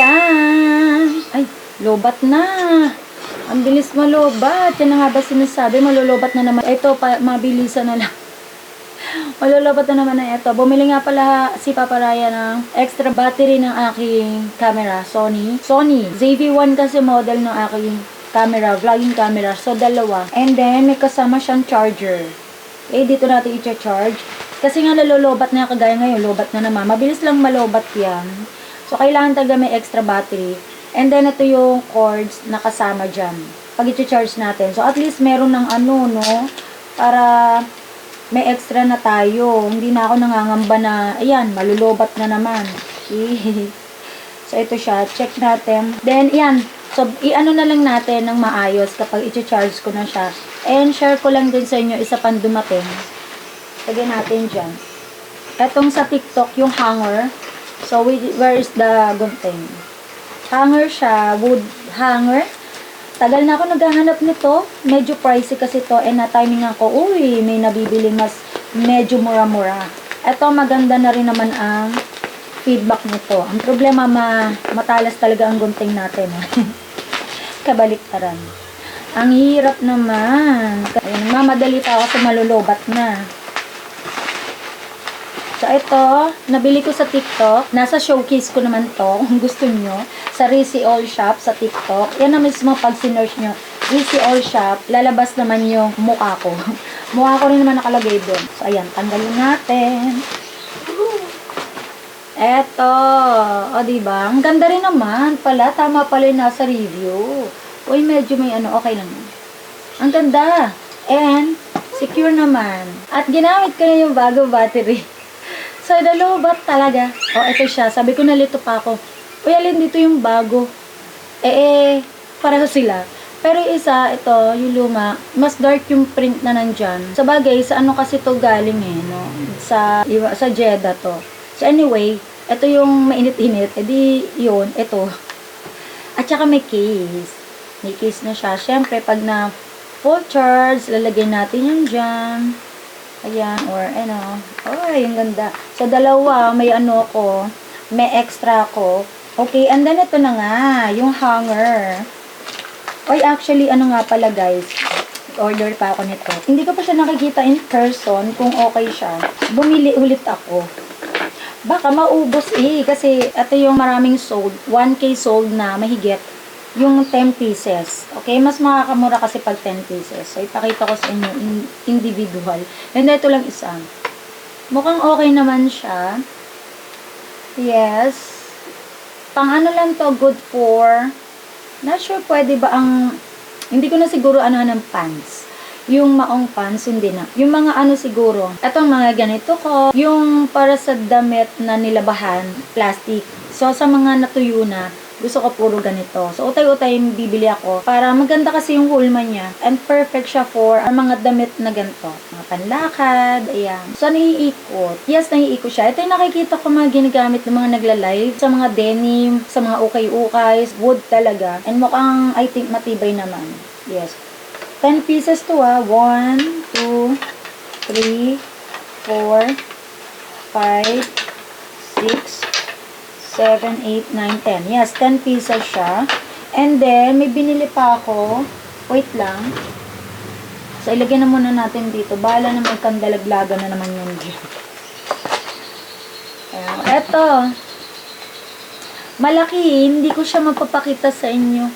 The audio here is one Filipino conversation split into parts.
Ayan! Ay, lobat na! Ang bilis malobat. Yan na nga ba sinasabi? Malolobat na naman. Ito, mabilisan na lang. Malolobat na naman na ito. Bumili nga pala si Papa Raya ng extra battery ng aking camera. Sony ZV-1 kasi model ng aking camera, vlogging camera. So, dalawa. And then, may kasama siyang charger. Okay, dito natin i-charge. Kasi nga nalolobat na kagaya ngayon. Lobat na naman. Mabilis lang malobat yan. So, kailangan talaga may extra battery. And then, ito yung cords na kasama dyan. Pag i-charge natin. So, at least meron ng ano, no? Para may extra na tayo. Hindi na ako nangangamba na, ayan, malulobat na naman. Okay. So, ito siya. Check natin. Then, ayan. So, i-ano na lang natin ng maayos kapag i-charge ko na siya. And, share ko lang din sa inyo, isa pang dumating. Lagyan natin dyan. Etong sa TikTok, yung hanger. So, where is the gunting? Hanger siya, wood hanger. Tagal na ako naghahanap nito. Medyo pricey kasi to. And na-timing ako, uy, may nabibili mas medyo mura-mura. Ito, maganda na rin naman ang feedback nito. Ang problema, matalas talaga ang gunting natin. Kabaliktaran. Ang hirap naman. Mamadali pa ako sa malulobat na. So, ito, nabili ko sa TikTok. Nasa showcase ko naman to, kung gusto nyo. Sa Rizzy All Shop sa TikTok. Yan na mismo pag sinerge nyo. Rizzy All Shop, lalabas naman yung mukha ko. Mukha ko rin naman nakalagay doon. So, ayan, tanggalin natin. Eto. O, diba? Ang ganda rin naman pala. Tama pala yung nasa review. Uy, medyo may ano, okay lang. Ang ganda. And, secure naman. At ginamit ko na yung bago battery. So, nalobat talaga. O, ito siya. Sabi ko, nalito pa ako. Uy, alin dito yung bago? Pareho sila. Pero yung isa, ito, yung luma, mas dark yung print na nandyan. Sa bagay, sa ano kasi to galing no? Sa Jeddah to. So, anyway, ito yung mainit-init. Yun, ito. At saka may case. May case na siya. Siyempre, pag na full charge, lalagyan natin yung dyan. Ayan, or ano. Ay, ang ganda. So, dalawa, may ano ko, may extra ko. Okay, and then ito na nga, yung hanger. Oy, actually, ano nga pala guys, order pa ako nito. Hindi ko pa siya nakikita in person kung okay siya. Bumili ulit ako. Baka maubos kasi ito yung maraming sold. 1K sold na, mahigit. Yung 10 pieces. Okay? Mas makakamura kasi pag 10 pieces. So, ipakita ko sa inyo individual. And ito lang isa. Mukhang okay naman siya. Yes. Pang ano lang to, good for, not sure pwede ba ang, hindi ko na siguro ano ng pants. Yung maong pants, hindi na. Yung mga ano siguro, etong mga ganito ko, yung para sa damit na nilabahan, plastic. So, sa mga natuyo na, gusto ko puro ganito. So, utay-utay bibili ako. Para maganda kasi yung hulma niya. And perfect siya for ang mga damit na ganito. Mga panlakad, ayan. So, naiikot. Yes, naiikot siya. Ito yung nakikita ko mga ginagamit ng mga nagla-live. Sa mga denim, sa mga ukay-ukay. Wood talaga. And mukhang, I think, matibay naman. Yes. 10 pieces to 1, 2, 3, 4, 5, 6, 7, 8, 9, 10. Yes, 10 pieces siya. And then, may binili pa ako. Wait lang. So, ilagay na muna natin dito. Bahala na may kandalaglaga na naman yun dyan. Eto. Malaki. Hindi ko siya mapapakita sa inyo.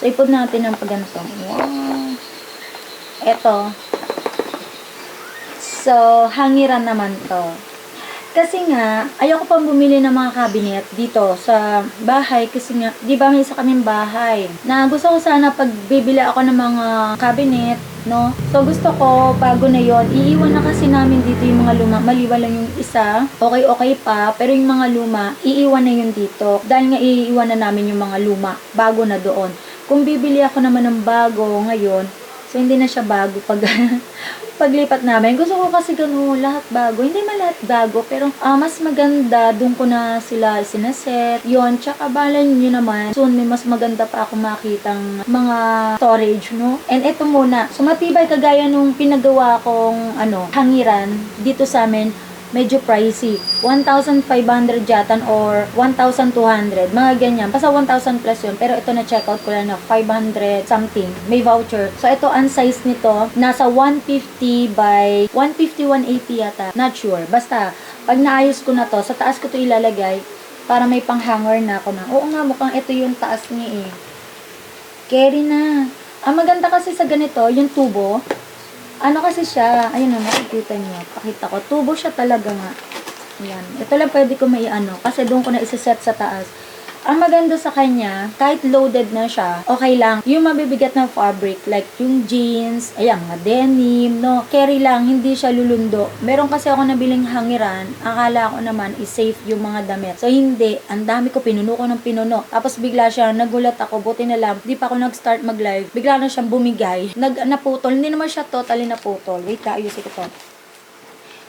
So, ipod natin ang paganto. Wow. Eto. So, hangiran naman to. Kasi nga, ayoko pang bumili ng mga cabinet dito sa bahay kasi nga, di ba may isa kaming bahay na gusto ko sana pag bibili ako ng mga cabinet, no? So, gusto ko, bago na yon iiwan na kasi namin dito yung mga luma. Maliwan lang yung isa. Okay pa. Pero yung mga luma, iiwan na yun dito. Dahil nga, iiwan na namin yung mga luma bago na doon. Kung bibili ako naman ng bago ngayon, so, hindi na siya bago pag paglipat namin. Gusto ko kasi gano'n, lahat bago. Hindi man lahat bago, pero mas maganda. Doon ko na sila sinaset. Yun, tsaka balan nyo naman. Soon, may mas maganda pa ako makitang mga storage, no? And ito muna. So, matibay kagaya nung pinagawa kong, hangiran dito sa amin. medyo pricey. 1,500 yata or 1,200. Mga ganyan. Basta 1,000 plus yun. Pero ito na check out ko lang na 500 something. May voucher. So ito, ang size nito, nasa 150 by 150, 180 yata. Not sure. Basta, pag naayos ko na to, sa taas ko to ilalagay para may pang-hanger na ako na. Oo nga, mukhang ito yung taas niya eh. Carry na. Ang maganda kasi sa ganito, yung tubo, ano kasi siya, ayun na, makikita niyo. Pakita ko. Tubo siya talaga nga. Ayan. Ito lang pwede ko may ano. Kasi doon ko na isa-set sa taas. Ang maganda sa kanya, kahit loaded na siya, okay lang. Yung mabibigat ng fabric, like yung jeans, ayan, mga denim, no? Carry lang, hindi siya lulundo. Meron kasi ako nabiling hangiran, akala ko naman is-safe yung mga damit. So, hindi. Ang dami ko, pinuno ko ng pinuno. Tapos bigla siya, nagulat ako, buti na lang, di pa ako nag-start mag-live. Bigla na siyang bumigay. Naputol. Hindi naman siya totally naputol. Wait, ayusin ko to.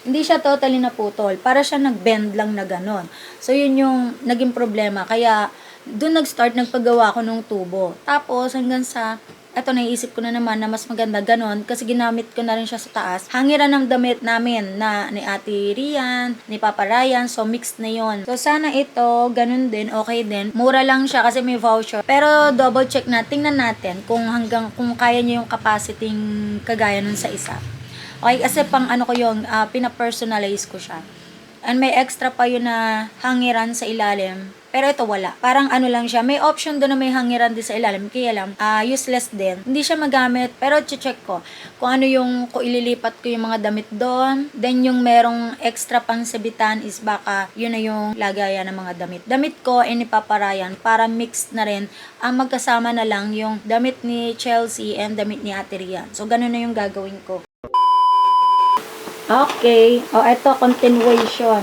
Hindi siya totally naputol. Para siya nag-bend lang na ganon. So, yun yung naging problema. Kaya, doon nag-start, nagpagawa ko ng tubo. Tapos, hanggang sa, eto, naisip ko na naman na mas maganda ganon. Kasi ginamit ko na rin siya sa taas. Hangiran ng damit namin na ni Ate Rian, ni Papa Ryan. So, mixed na yon. So, sana ito, ganon din, okay din. Mura lang siya kasi may voucher. Pero, double check na. Tingnan natin kung kung kaya niya yung capacity kagaya nun sa isa. Okay, kasi pang ano ko yung pina-personalize ko siya. And may extra pa yun na hangiran sa ilalim. Pero ito wala. Parang ano lang siya. May option doon na may hangiran din sa ilalim. Kaya lang, useless din. Hindi siya magamit. Pero check ko kung ano yung, kung ililipat ko yung mga damit doon. Then yung merong extra pang sabitan is baka yun na yung lagayan ng mga damit. Damit ko ay nipaparayan para mixed na rin. Ang magkasama na lang yung damit ni Chelsea and damit ni Ate Rian. So ganun na yung gagawin ko. Okay. Ito, continuation.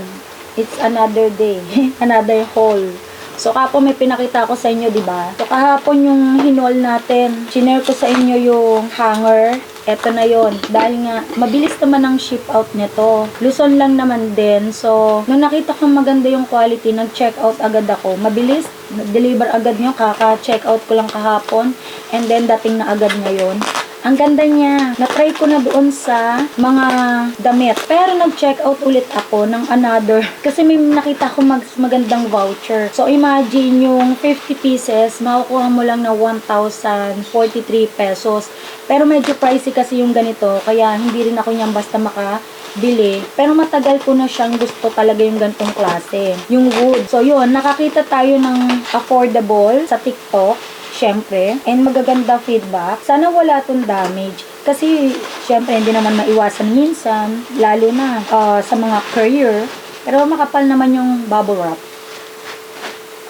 It's another day. Another haul. So, kahapon may pinakita ko sa inyo, di ba? So, kahapon yung hinol natin. Shinare ko sa inyo yung hanger. Ito na yon. Dahil nga, mabilis naman ang ship out nito. Luzon lang naman din. So, nung nakita ko maganda yung quality, nag-check out agad ako. Mabilis. Nag-deliver agad nyo. Kaka-check out ko lang kahapon. And then, dating na agad ngayon. Ang ganda niya. Na-try ko na doon sa mga damit. Pero nag-check out ulit ako ng another. Kasi may nakita ko magandang voucher. So, imagine yung 50 pieces, makukuha mo lang na 1,043 pesos. Pero medyo pricey kasi yung ganito. Kaya hindi rin ako niyang basta makabili. Pero matagal ko na siyang gusto talaga yung ganitong klase. Yung wood. So, yun. Nakakita tayo ng affordable sa TikTok. Syempre, and magaganda feedback. Sana wala tong damage. Kasi, syempre, hindi naman maiwasan minsan, lalo na sa mga courier. Pero makapal naman yung bubble wrap.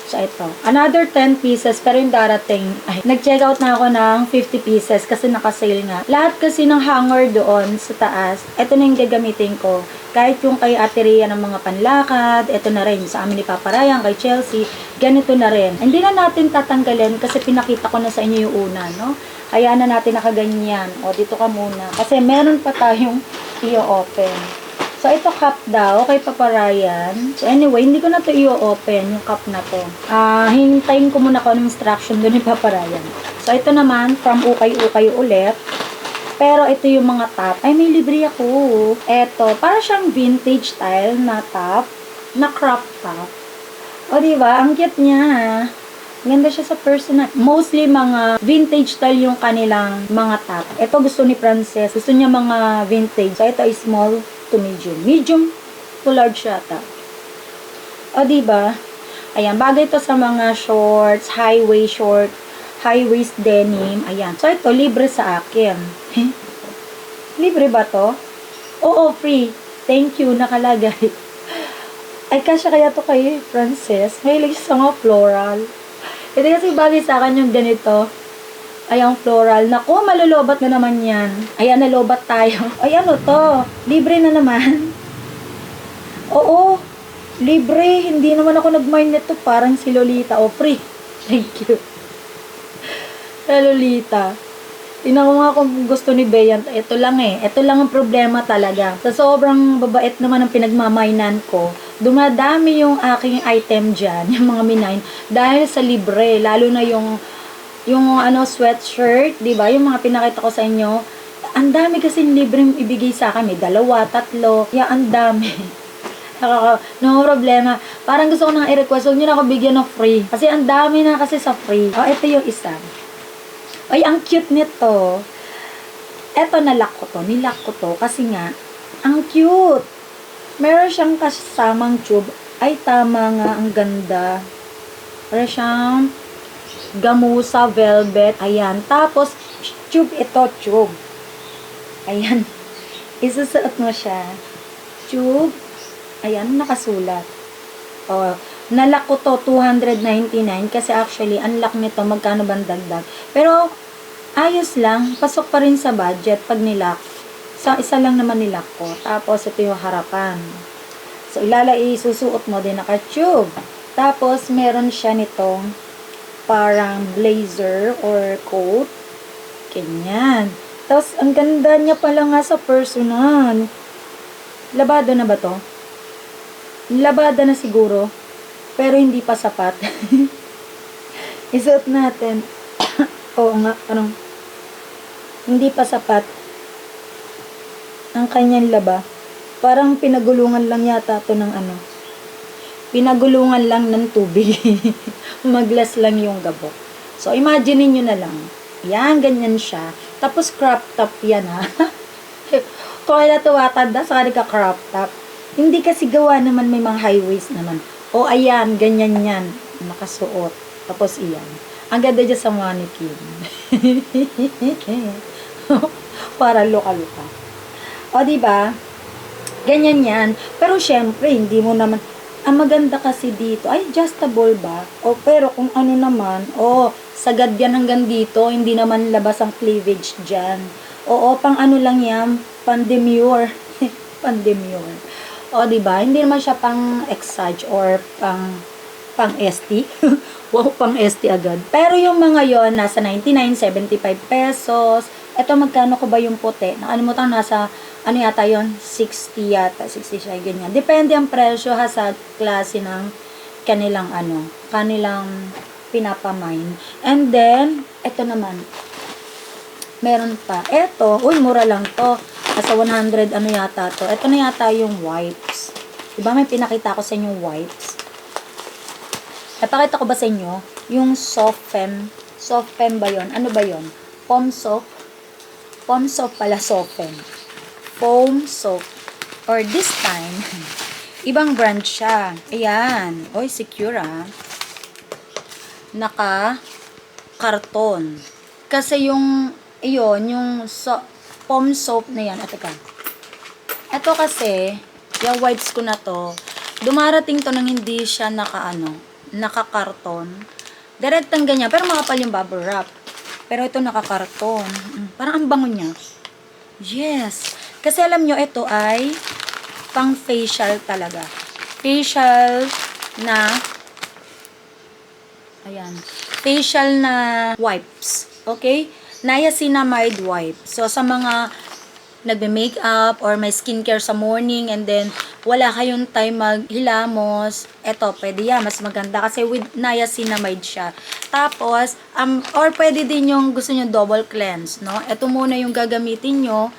So, ito. Another 10 pieces, pero yung darating, nag-check out na ako ng 50 pieces kasi naka-sale nga. Lahat kasi ng hanger doon sa taas, ito na yung gagamitin ko. Kahit yung kay Ate Rhea ng mga panlakad, ito na rin. Sa amin ni Papa Ryan, kay Chelsea, ganito na rin. Hindi na natin tatanggalin kasi pinakita ko na sa inyo yung una, no? Kaya na natin nakaganyan. O, dito ka muna. Kasi meron pa tayong i-open. So, ito cup daw kay Papa Ryan. So, anyway, hindi ko na to i-open yung cup na to. Hintayin ko muna ko ng instruction doon ni Papa Ryan. So, ito naman, from Ukay-Ukay ulit. Pero, ito yung mga top. Ay, may libre ako. Ito, para siyang vintage style na top. Na crop top. O, diba? Ang cute niya. Ganda siya sa personal. Mostly mga vintage style yung kanilang mga top. Ito gusto ni Frances. Gusto niya mga vintage. So, ito is small to medium. Medium to large yata. O, diba? Ayan, bagay ito sa mga shorts, high-waist short, high-waist denim. Ayan. So, ito, libre sa akin. Libre ba to? Oo, free. Thank you, nakalagay. Ay, kasya kaya to kay Frances. Mahilig sa mga floral. Ito kasi bagay sa akin yung ganito. Ayan, floral. Naku, malulobat na naman yan. Ayan, nalobat tayo. Ay, ano to? Libre na naman. Oo, libre. Hindi naman ako nag-mind nito. Parang si Lolita. O, free. Thank you. Lolita. Tingnan ko nga kung gusto ni Beyan. Ito lang eh. Ito lang ang problema talaga. Sa sobrang babait naman ang pinagmamainan ko, dumadami yung aking item dyan, yung mga minain, dahil sa libre. Lalo na yung ano, sweatshirt, di ba? Yung mga pinakita ko sa inyo. Ang dami kasi libreng ibigay sa akin. May 2, 3. Yeah, ang dami. No problema. Parang gusto ko nang i-request, huwag nyo na ako bigyan ng free. Kasi ang dami na kasi sa free. Oh, ito yung isa. Ay, ang cute nito. Eto, nalock ko to. Nilock ko to kasi nga, ang cute. Meron siyang kasamang tube. Ay, tama nga. Ang ganda. Meron siyang gamusa, velvet. Ayan. Tapos, tube ito. Tube. Ayan. Isusuot mo siya. Tube. Ayan, nakasulat. Oh, nalock ko to, 299. Kasi actually, unlock nito, magkano bang dagdag. Pero, ayos lang. Pasok pa rin sa budget pag nilock. So, isa lang naman nilock ko. Tapos, ito yung harapan. So, isusuot mo din naka-tube. Tapos, meron siya nitong parang blazer or coat. Ganyan. Tapos, ang ganda niya pala nga sa personal. Labada na ba to? Labada na siguro. Pero hindi pa sapat. Isuot natin. Oo nga, parang hindi pa sapat ang kanyang laba. Parang pinagulungan lang yata to ng ano. Pinagulungan lang ng tubig. Maglas lang yung gabok. So, imagine niyo na lang. Yan, ganyan siya. Tapos, crop top yan, ha. Kung kaya tuwatanda, saka nagka-crop top. Hindi kasi gawa naman, may mga high waist naman. O, ayan, ganyan yan. Nakasuot. Tapos, iyan. Ang ganda dyan sa mannequin. Para luka-luka. O, diba? Ganyan yan. Pero, syempre, hindi mo naman, ang maganda kasi dito, ay, adjustable ba? O, pero kung ano naman, sagad yan hanggang dito, hindi naman labas ang cleavage dyan. Oo, pang ano lang yan, pandemure. Pandemure. O, diba? Hindi naman siya pang exage or pang ST. Wow, pang ST agad. Pero yung mga yon nasa 99, 75 pesos. Ito, magkano ko ba yung puti? Nakalimutan, nasa, ano yata yon 60 yata, 60 siya, ganyan. Depende ang presyo ha sa klase ng kanilang pinapamine. And then, ito naman. Meron pa. Ito, uy, mura lang to. Nasa 100, ano yata to. Ito na yata yung wipes. Diba may pinakita ko sa inyo wipes? Napakita ko ba sa inyo? Yung soft fem. Soft fem ba yon? Ano ba yon? Foam soap. Foam soap pala, soft fem. Foam soap. Or this time, ibang brand siya. Ayan. Oy, secure ah. Naka-karton. Kasi yung yung foam soap na yan. Ito ka. Ito kasi, yung wipes ko na to, dumarating to nang hindi siya naka-karton. Direktang ganyan. Pero makapal yung bubble wrap. Pero ito naka-karton. Parang ang bango niya. Yes. Kasi alam nyo, ito ay pang facial talaga. Facial na ayan. Facial na wipes. Okay? Niacinamide wipe. So, sa mga nagbe-makeup or may skincare sa morning and then wala kayong time maghilamos, eto, pwede yan. Mas maganda kasi with niacinamide siya. Tapos, or pwede din yung gusto nyo double cleanse, no? Ito muna yung gagamitin nyo.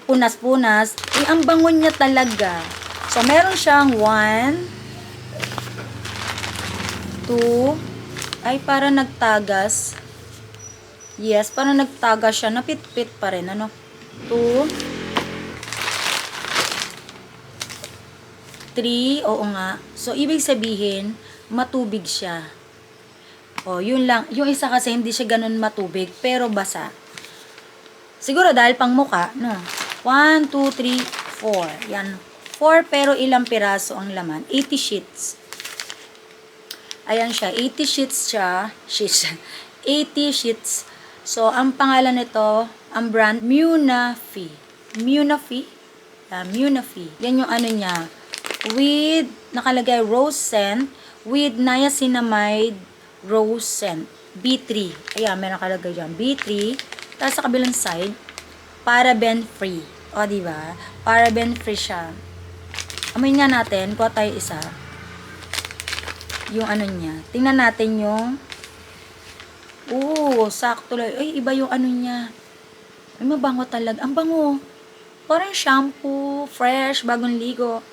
Punas-punas. Ang bango niya talaga. So, meron siyang 1, 2, ay, para nagtagas. Yes, parang nagtagas siya. Napit-pit pa rin. Ano? 2, 3. Oo nga. So, ibig sabihin, matubig siya. O, yun lang. Yung isa kasi hindi siya ganun matubig, pero basa. Siguro dahil pang muka, no? 1, 2, 3, 4. Yan. 4, pero ilang piraso ang laman? 80 sheets. Ayan siya. 80 sheets siya. 80 sheets. So, ang pangalan nito, ang brand, Munafi. Munafi? Munafi. Yan yung ano niya. With, nakalagay, rose scent, with niacinamide rose scent. B3. Ayan, may nakalagay dyan. B3. Tapos sa kabilang side, paraben free. O, diba? Paraben free siya. Amoy nga natin. Kuha tayo isa. Yung ano niya. Tingnan natin yung sakto lang. Ay, iba yung ano niya. Ay, mabango talaga. Ang bango. Parang shampoo, fresh, bagong ligo.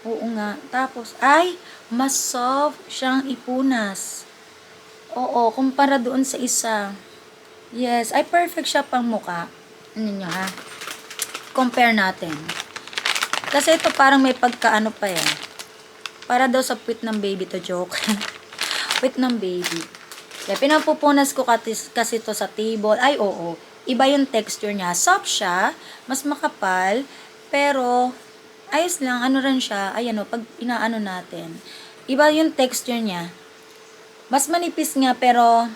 Oo nga. Tapos, ay, mas soft siyang ipunas. Oo, kumpara doon sa isa. Yes, ay perfect siya pang muka. Ano nyo ha? Compare natin. Kasi ito parang may pagkaano pa eh. Para daw sa puwit ng baby to, joke. Puwit ng baby. Kaya pinapupunas ko kasi to sa table. Ay, oo. Iba yung texture niya. Soft siya. Mas makapal. Pero, ayos lang. Ano rin siya. Ayan o, pag inaano natin. Iba yung texture niya. Mas manipis nga, pero,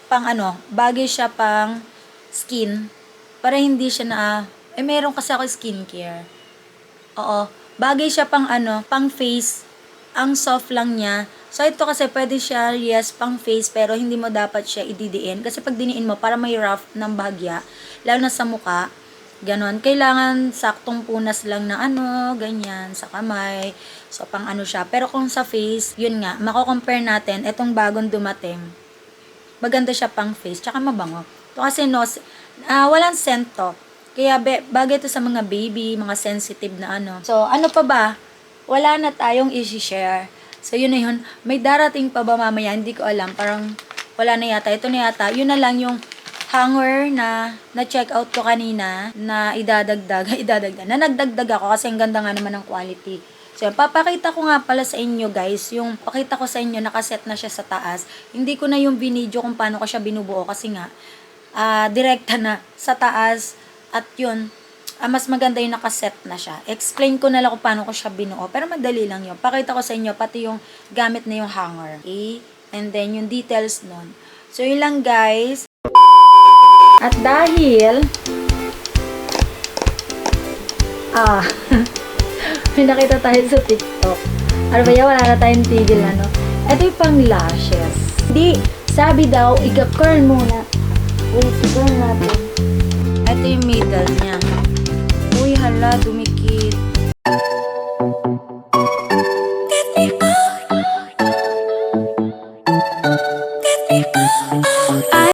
pang ano, bagay siya pang skin. Para hindi siya na, meron kasi ako skincare. Oo. Bagay siya pang ano, pang face. Ang soft lang niya. So, ito kasi pwede siya, yes, pang face, pero hindi mo dapat siya ididiin. Kasi pag diniin mo, para may rough ng bahagya, lalo na sa muka, ganon. Kailangan saktong punas lang na ano, ganyan, sa kamay. So, pang ano siya. Pero kung sa face, yun nga, mako-compare natin, itong bagong dumating. Maganda siya pang face, tsaka mabango. Ito kasi no, walang scent to. Kaya bagay to sa mga baby, mga sensitive na ano. So, ano pa ba? Wala na tayong i-share. So, yun na yun. May darating pa ba mamaya? Hindi ko alam. Parang wala na yata. Ito na yata. Yun na lang yung hanger na na-check out ko kanina na idadagdag. Na nagdagdag ako kasi ang ganda nga naman ng quality. So, papakita ko nga pala sa inyo guys. Yung pakita ko sa inyo, nakaset na siya sa taas. Hindi ko na yung binidyo kung paano ko siya binubuo kasi nga, direkta na sa taas. At yun, mas maganda yung nakaset na siya. Explain ko na lang kung paano ko siya binuo. Pero madali lang yun. Pakita ko sa inyo, pati yung gamit na yung hanger. Okay? And then, yung details nun. So, yun lang guys. At dahil, may nakita tayo sa TikTok. Ano ba yan? Wala na tayong tigil, ano? Ito yung pang lashes. Hindi, sabi daw, i-curl muna. Wait, i-curl natin. Ito yung middle niya. Uy, hala, dumikit.